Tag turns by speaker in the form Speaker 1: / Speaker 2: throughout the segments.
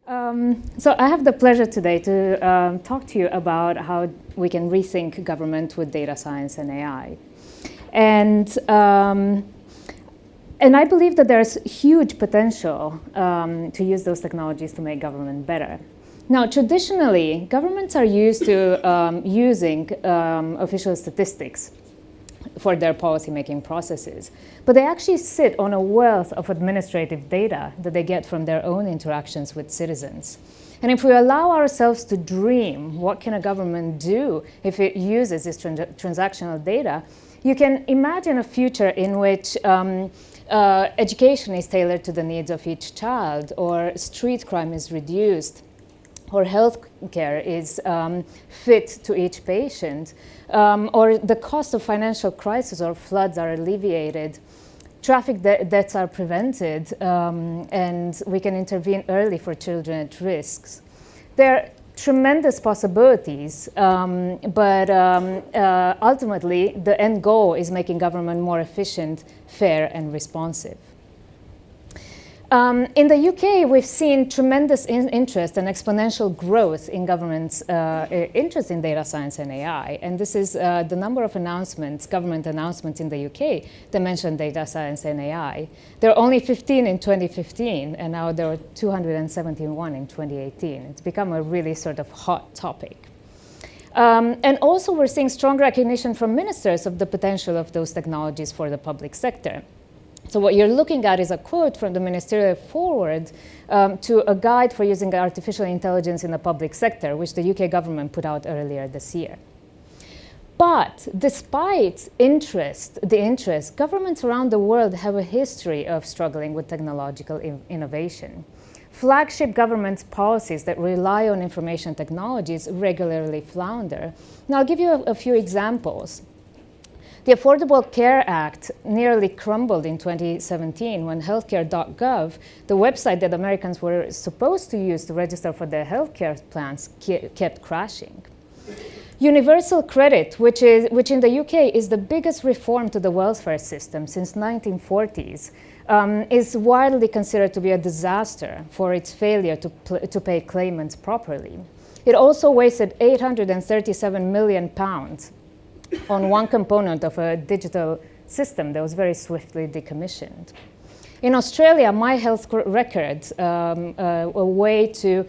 Speaker 1: So I have the pleasure today to talk to you about how we can rethink government with data science and AI. And I believe that there's huge potential to use those technologies to make government better. Now, traditionally, governments are used to using official statistics for their policymaking processes. But they actually sit on a wealth of administrative data that they get from their own interactions with citizens. And if we allow ourselves to dream, what can a government do if it uses this transactional data, you can imagine a future in which education is tailored to the needs of each child, or street crime is reduced, or health care is fit to each patient, or the cost of financial crisis or floods are alleviated, traffic deaths are prevented, and we can intervene early for children at risks. There are tremendous possibilities, but ultimately the end goal is making government more efficient, fair, and responsive. In the UK, we've seen tremendous interest and exponential growth in government's interest in data science and AI. And this is the number of announcements, government announcements in the UK that mention data science and AI. There were only 15 in 2015, and now there are 271 in 2018. It's become a really sort of hot topic. And also, we're seeing strong recognition from ministers of the potential of those technologies for the public sector. So what you're looking at is a quote from the ministerial foreword to a guide for using artificial intelligence in the public sector, which the UK government put out earlier this year. But despite the interest, governments around the world have a history of struggling with technological innovation. Flagship government policies that rely on information technologies regularly flounder. Now, I'll give you a few examples. The Affordable Care Act nearly crumbled in 2017 when healthcare.gov, the website that Americans were supposed to use to register for their healthcare plans, kept crashing. Universal credit, which in the UK is the biggest reform to the welfare system since 1940s, is widely considered to be a disaster for its failure to pay claimants properly. It also wasted £837 million on one component of a digital system that was very swiftly decommissioned. In Australia, My Health Records, a way to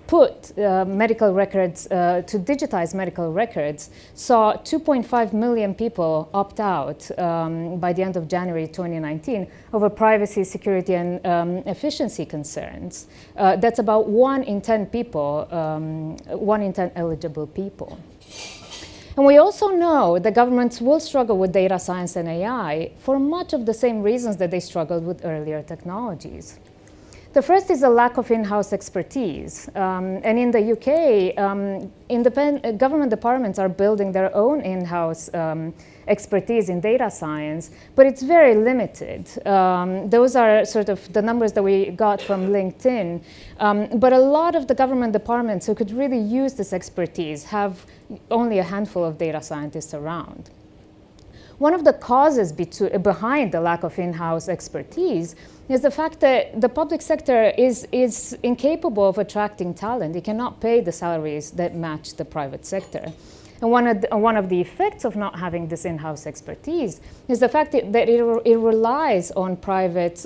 Speaker 1: put medical records, to digitize medical records, saw 2.5 million people opt out by the end of January 2019 over privacy, security, and efficiency concerns. That's about 1 in 10 people, 1 in 10 eligible people. And we also know that governments will struggle with data science and AI for much of the same reasons that they struggled with earlier technologies. The first is a lack of in-house expertise. And in the UK, government departments are building their own in-house expertise in data science, but it's very limited. Those are sort of the numbers that we got from LinkedIn. But a lot of the government departments who could really use this expertise have only a handful of data scientists around. One of the causes behind the lack of in-house expertise is the fact that the public sector is incapable of attracting talent. It cannot pay the salaries that match the private sector. And one of the effects of not having this in-house expertise is the fact that it relies on private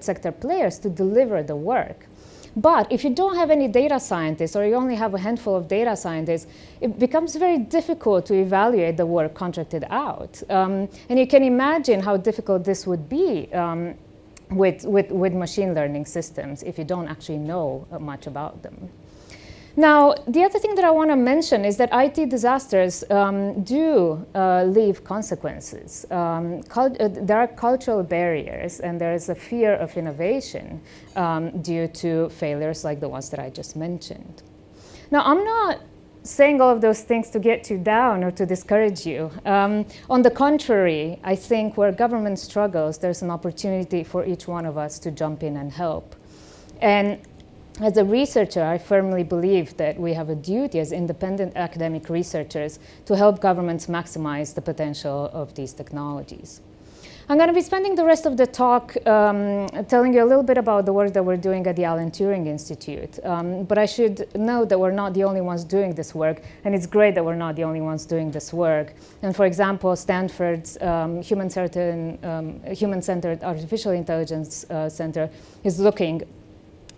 Speaker 1: sector players to deliver the work. But if you don't have any data scientists, or you only have a handful of data scientists, it becomes very difficult to evaluate the work contracted out. And you can imagine how difficult this would be with machine learning systems if you don't actually know much about them. Now, the other thing that I want to mention is that IT disasters do leave consequences. There are cultural barriers, and there is a fear of innovation due to failures like the ones that I just mentioned. Now, I'm not saying all of those things to get you down or to discourage you. On the contrary, I think where government struggles, there's an opportunity for each one of us to jump in and help. And as a researcher, I firmly believe that we have a duty as independent academic researchers to help governments maximize the potential of these technologies. I'm going to be spending the rest of the talk telling you a little bit about the work that we're doing at the Alan Turing Institute. But I should note that we're not the only ones doing this work, and it's great that we're not the only ones doing this work. And for example, Stanford's Human-Centered Artificial Intelligence Center is looking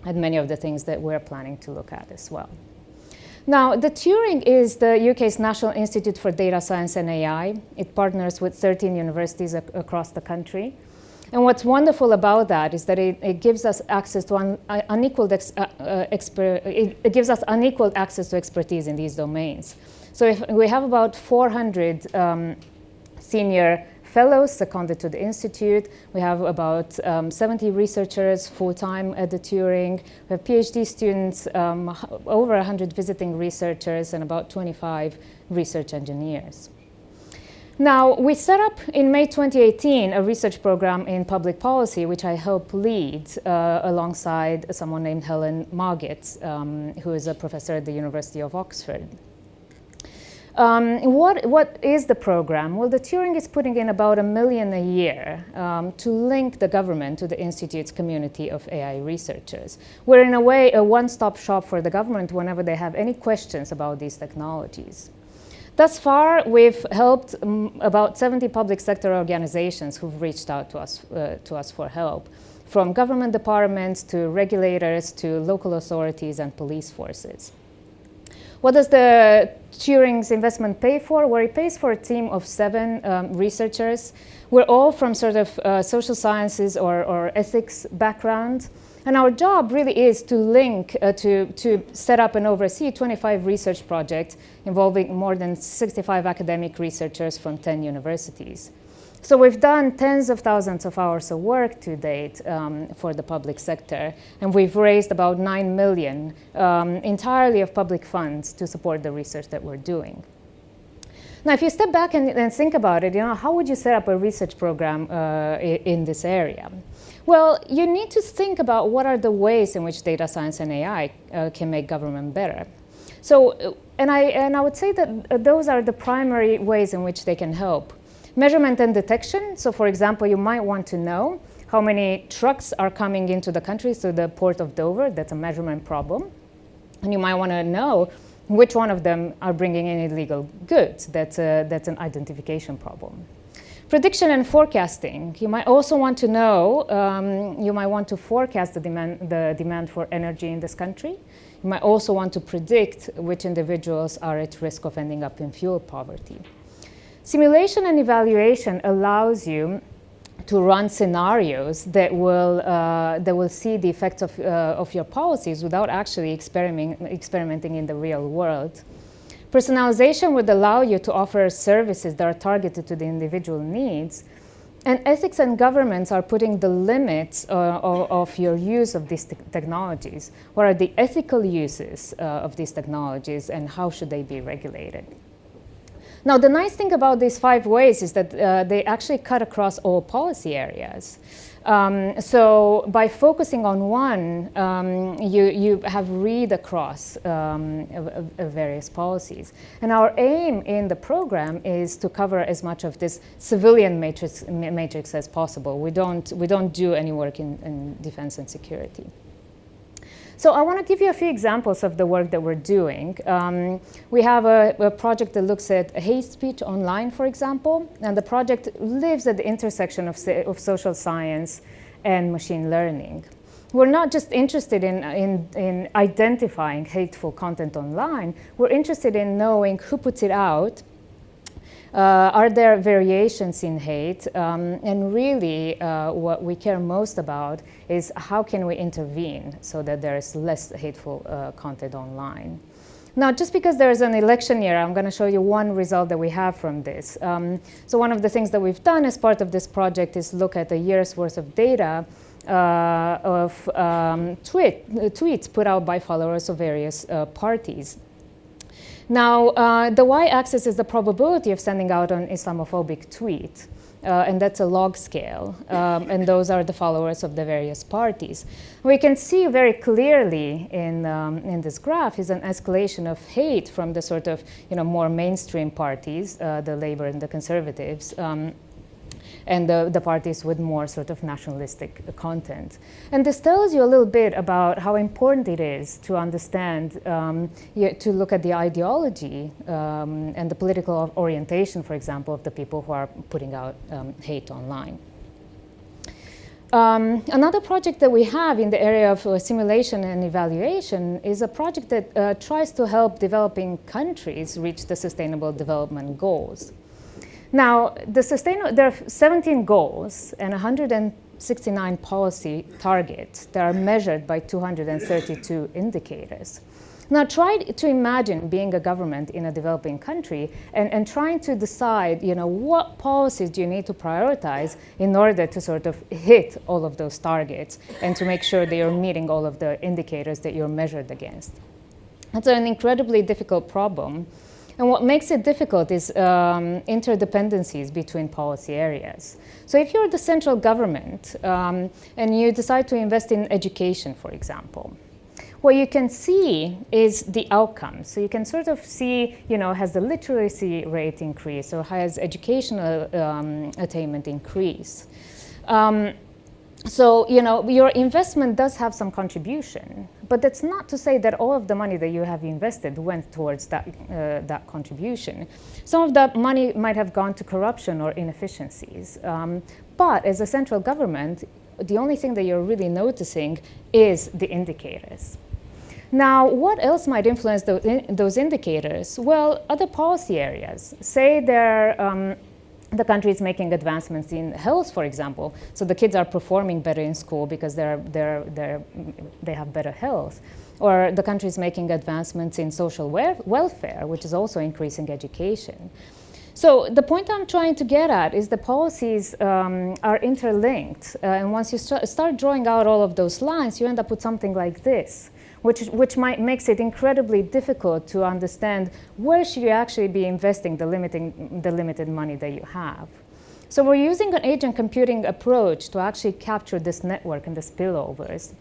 Speaker 1: at many of the things that we're planning to look at as well. Now, the Turing is the UK's National Institute for Data Science and AI. It partners with 13 universities across the country. And what's wonderful about that is that it gives us access to unequaled access to expertise in these domains. So if we have about 400 senior fellows seconded to the Institute. We have about 70 researchers full-time at the Turing. We have PhD students, over 100 visiting researchers, and about 25 research engineers. Now, we set up in May 2018 a research program in public policy, which I helped lead alongside someone named Helen Margit, who is a professor at the University of Oxford. What is the program? Well, the Turing is putting in about $1 million a year to link the government to the Institute's community of AI researchers. We're in a way a one-stop shop for the government whenever they have any questions about these technologies. Thus far, we've helped about 70 public sector organizations who've reached out to us for help, from government departments to regulators to local authorities and police forces. What does the Turing's investment pay for? Well, it pays for a team of 7 researchers. We're all from sort of social sciences or ethics background. And our job really is to link, to set up and oversee 25 research projects involving more than 65 academic researchers from 10 universities. So we've done tens of thousands of hours of work to date for the public sector, and we've raised about $9 million entirely of public funds to support the research that we're doing. Now, if you step back and think about it, how would you set up a research program in this area? Well, you need to think about what are the ways in which data science and AI can make government better. So, and I would say that those are the primary ways in which they can help. Measurement and detection. So, for example, you might want to know how many trucks are coming into the country, so the port of Dover. That's a measurement problem. And you might want to know which one of them are bringing in illegal goods. That's an identification problem. Prediction and forecasting. You might also want to know, you might want to forecast the demand for energy in this country. You might also want to predict which individuals are at risk of ending up in fuel poverty. Simulation and evaluation allows you to run scenarios that will see the effects of your policies without actually experimenting in the real world. Personalization would allow you to offer services that are targeted to the individual needs. And ethics and governments are putting the limits of your use of these technologies. What are the ethical uses of these technologies, and how should they be regulated? Now, the nice thing about these 5 ways is that they actually cut across all policy areas. So by focusing on one, you have read across various policies. And our aim in the program is to cover as much of this civilian matrix as possible. We don't do any work in defense and security. So I want to give you a few examples of the work that we're doing. We have a project that looks at hate speech online, for example, and the project lives at the intersection of social science and machine learning. We're not just interested in identifying hateful content online, we're interested in knowing who puts it out. Are there variations in hate? And really, what we care most about is how can we intervene so that there is less hateful content online. Now, just because there is an election year, I'm going to show you one result that we have from this. So one of the things that we've done as part of this project is look at a year's worth of data of tweets put out by followers of various parties. Now, the y-axis is the probability of sending out an Islamophobic tweet, and that's a log scale, and those are the followers of the various parties. We can see very clearly in this graph is an escalation of hate from the sort of more mainstream parties, the Labour and the Conservatives. and the parties with more sort of nationalistic content. And this tells you a little bit about how important it is to understand, to look at the ideology and the political orientation, for example, of the people who are putting out hate online. Another project that we have in the area of simulation and evaluation is a project that tries to help developing countries reach the Sustainable Development Goals. Now, there are 17 goals and 169 policy targets that are measured by 232 indicators. Now, try to imagine being a government in a developing country and trying to decide, what policies do you need to prioritize in order to sort of hit all of those targets and to make sure that you're meeting all of the indicators that you're measured against. It's an incredibly difficult problem. And what makes it difficult is interdependencies between policy areas. So if you're the central government and you decide to invest in education, for example, what you can see is the outcomes. So you can sort of see, has the literacy rate increased or has educational attainment increased? So, your investment does have some contribution, but that's not to say that all of the money that you have invested went towards that contribution. Some of that money might have gone to corruption or inefficiencies. But as a central government, the only thing that you're really noticing is the indicators. Now, what else might influence those indicators? Well, other policy areas. Say the country is making advancements in health, for example. So the kids are performing better in school because they have better health. Or the country is making advancements in social welfare, which is also increasing education. So the point I'm trying to get at is the policies are interlinked. And once you start drawing out all of those lines, you end up with something like this, which makes it incredibly difficult to understand where should you actually be investing the limited money that you have. So we're using an agent computing approach to actually capture this network and the spillovers.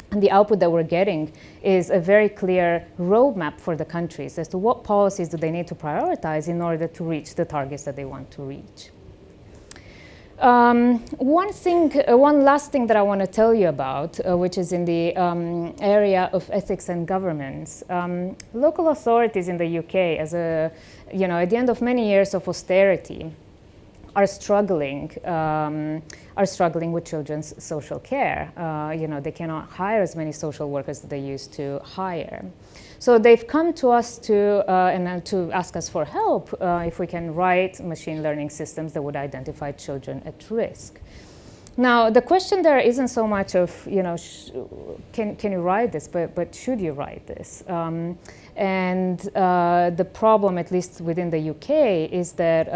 Speaker 1: And the output that we're getting is a very clear roadmap for the countries as to what policies do they need to prioritize in order to reach the targets that they want to reach. One last thing that I want to tell you about, which is in the area of ethics and governance. Local authorities in the UK, at the end of many years of austerity, are struggling with children's social care. They cannot hire as many social workers that they used to hire. So they've come to us to ask us for help if we can write machine learning systems that would identify children at risk. Now, the question there isn't so much of, can you write this, but should you write this? And the problem, at least within the UK, is that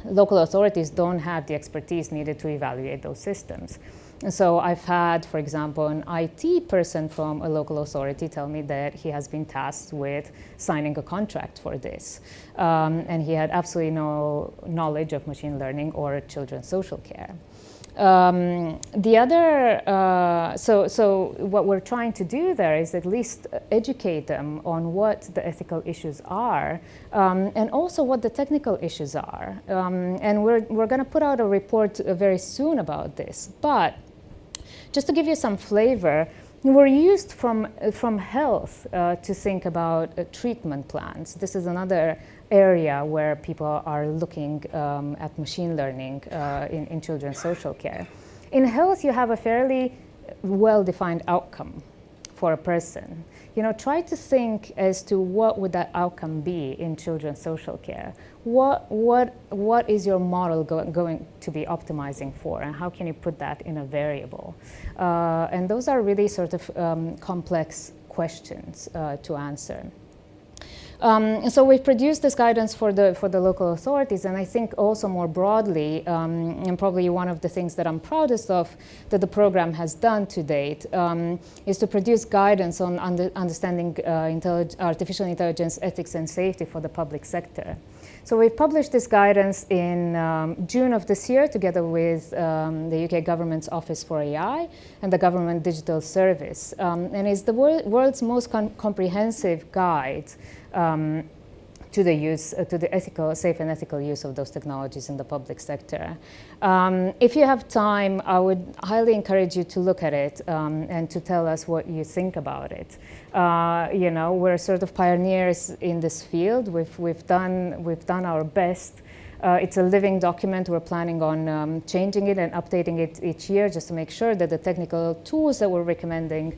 Speaker 1: local authorities don't have the expertise needed to evaluate those systems. And so I've had, for example, an IT person from a local authority tell me that he has been tasked with signing a contract for this. And he had absolutely no knowledge of machine learning or children's social care. So what we're trying to do there is at least educate them on what the ethical issues are and also what the technical issues are. And we're going to put out a report very soon about this. But just to give you some flavor, we're used from health to think about treatment plans. This is another area where people are looking at machine learning in children's social care. In health, you have a fairly well-defined outcome for a person. Try to think as to what would that outcome be in children's social care. What is your model going to be optimizing for, and how can you put that in a variable? And those are really sort of complex questions to answer. So we've produced this guidance for the local authorities, and I think also more broadly, and probably one of the things that I'm proudest of that the program has done to date, is to produce guidance on understanding artificial intelligence ethics and safety for the public sector. So we've published this guidance in June of this year together with the UK government's Office for AI and the Government Digital Service. And it's the world's most comprehensive guide to the use, to the safe and ethical use of those technologies in the public sector. If you have time, I would highly encourage you to look at it and to tell us what you think about it. You know, we're sort of pioneers in this field. We've done our best. It's a living document. We're planning on changing it and updating it each year just to make sure that the technical tools that we're recommending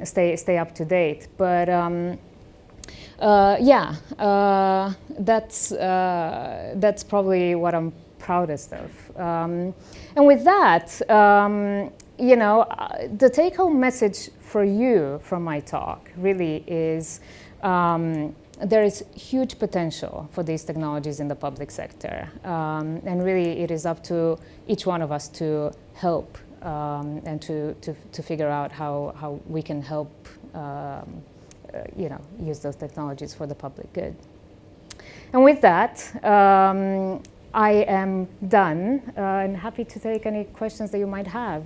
Speaker 1: stay up to date. But yeah, that's probably what I'm proudest of. And with that, you know, the take-home message for you from my talk really is there is huge potential for these technologies in the public sector. And really, it is up to each one of us to help and to figure out how we can help you know, use those technologies for the public good. And with that, I am done and happy to take any questions that you might have.